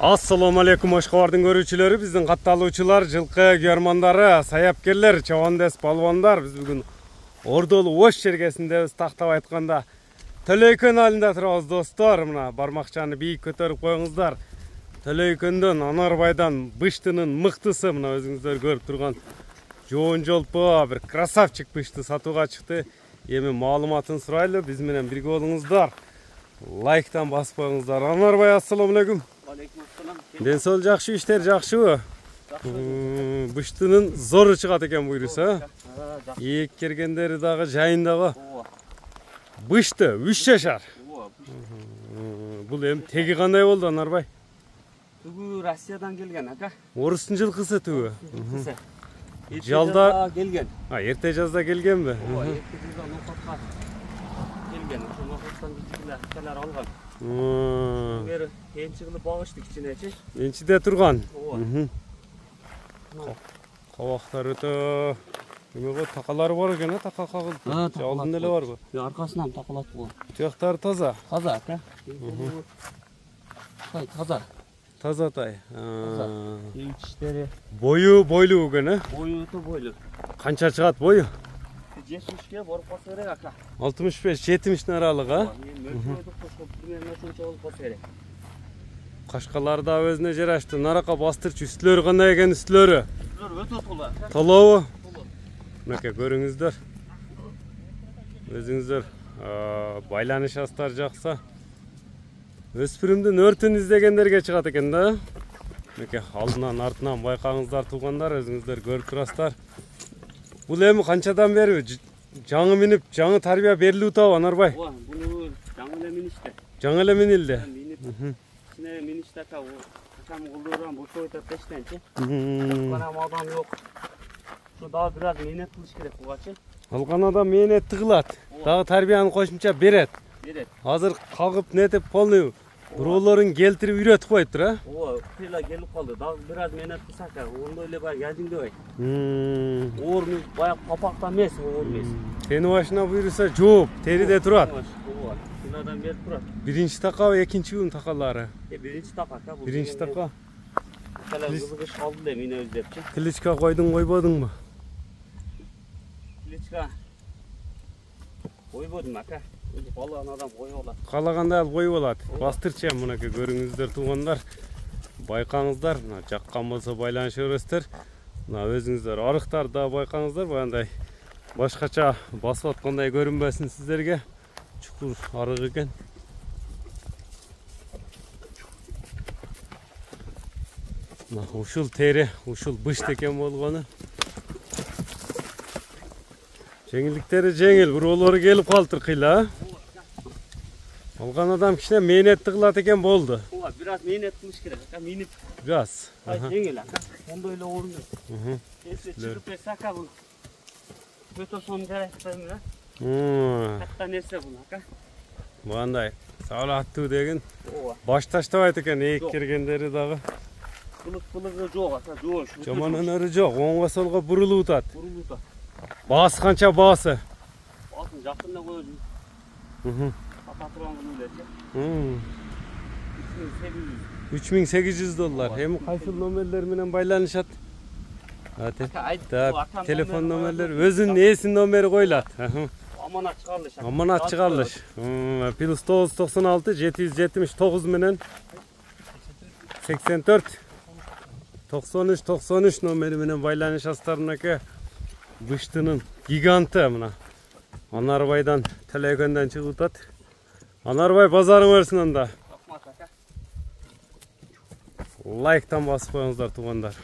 Assalamu alaikum Oshqobardын көрүүчүлөрү, биздин катталуучулар, жылкы көрмандары, саяпкерлер, чабандес балбандар. Биз бүгүн Ордолу Ош жергесиндебиз, тактап айтканда Төлөйкөн айылында турабыз достор. Мына бармакчаны бийик көтөрүп коюңуздар. Төлөйкөндөн, Анарбайдан быштынын мыктысы, мына өзүңүздөр көрүп турган жоон жолпо бир красавчик бышты сатууга чыкты. Эми маалыматын сурайлы, биз менен бирге болуңуздар. Лайктан басып коюңуздар. Анарбай, ассаламу алейкум. Ден сол жакшы, иштер жакшыбы? Быштынын зору чыгат экен буйруса. Ийик кергендери дагы жайындагы. Бышты 3 жашар. Бул эми теги кандай болду, Анарбай? Түгү Россиядан келген, ака. Орустун жылкысы түгү. Жалда келген. Эрте жазда келгенби? Эрте жазда ноқатка келген. Ошо ноқаттан кичилер алган. Бери энчи кылып багышты кичинечи. Энчиде турган. Кабактар өтө эмего такалары бар экен, така кагылып. Алдын эле барбы? Аркасынан такалат бул. Тияктары таза. Таза, ака. Таза. Таза тай. Иштери. Бою бойлуу экен, Бою өтө бойлуу. Канча чыгат бою? 70ке барып калса керек, ака. 65-70 аралык, Мөлчөрдүк кошуп, примерно ошончо болуп калса керек. Кашкалар да өзүнө жараштуу. Нарака бастырчу, үстүлөрү кандай экен, үстүлөрү? Үстүлөр өтө толуу. Толобу? Мынакей көрүңүздөр. Өзүңүздөр байланышасыздар жакса. Өспүрүмдүн өртүн издегендерге чыгат экен да. Мынакей алдынан артынан байкаңыздар туугандар, өзүңүздөр көрүп турасыздар. Бул эми канчадан бери жаңы минип, жаңы тарбия берилип атабы, Анарбай? Буну жаңы эле миништи. Жаңы эле минилди. Кичине миништи, ака. Качан колдорган бошой өтөп эчтенчи. Кана адам жок. Şu daha biraz meynet kılış gerek bu açı. Algan adam meynetти кылат. Дагы тарбияны кошумча берет. Азыр кагып нетип полный буроолорун келтирип үйрөтүп коюптур, а? Ооба, кыйла келип калды. Дагы biraz мейнет кылсак, ондой эле баягы жадиңдебей. Оормуз баягы капакта эмес, оормуз. Тени башына буйруса жооп, териде турат. Ооба, кыйладан берип турат. Биринчи такабы, экинчи такалары? Биринчи така, ака. Биринчи така. Кала кызыгыш калды эле мени өздөрчү. Кличка койдуң, койбодуңбу? Кличка койбодум, ака. Өзү каалаган адам коюп алат. Каалагандай алып коюп алат. Бастырчы мынакей көрүңүздөр туугандар. Байкаңыздар, мына жаккан болсо байланыша бересиздер. Мына өзүңүздөр арыктарды да байкаңыздар, баягындай башкача басып аткандай көрүнбөсүн сиздерге. Чукур арык экен. Ушул тери, ушул бышт экен болгону. Жеңилдиктери жеңил, буроолору келип калыптыр кыйла. Алган адам кичине мейнетти кылат экен болду. Ооба, biraz мейнет кылыш керек, ака. Минип. Biraz. Жеңил, ака. Ондой эле орун эмес. Эсе чыгып эсе, ака, бул. Өтө сон жараштырмын, а? Катта нерсе бул, ака. Мындай салаттуу деген. Ооба. Баш таштабайт экен, ийик киргендери дагы. Кылык жок, ака, жоош. Жаман өнөрү жок, оңго солго бурулуп атат. Бурулуп атат. Баасы канча баасы? Баасын жакында коюп. Ата турган эле. $3800. Эми кайсы номерлер менен байланышат? Телефон номерлер, өзүнүн ээсинин номери коюлат. Аманат чыгарылыш. Аманат чыгарылыш. Плюс 996 779 менен 84 93 номери менен байланышасыздар. Мынакей быштынын гиганты мына. Анарбайдан Төлөйкөндөн чыгып атат. Анарбай, базарың өрсүн анда. Лайктан басып коюңуздар туугандар.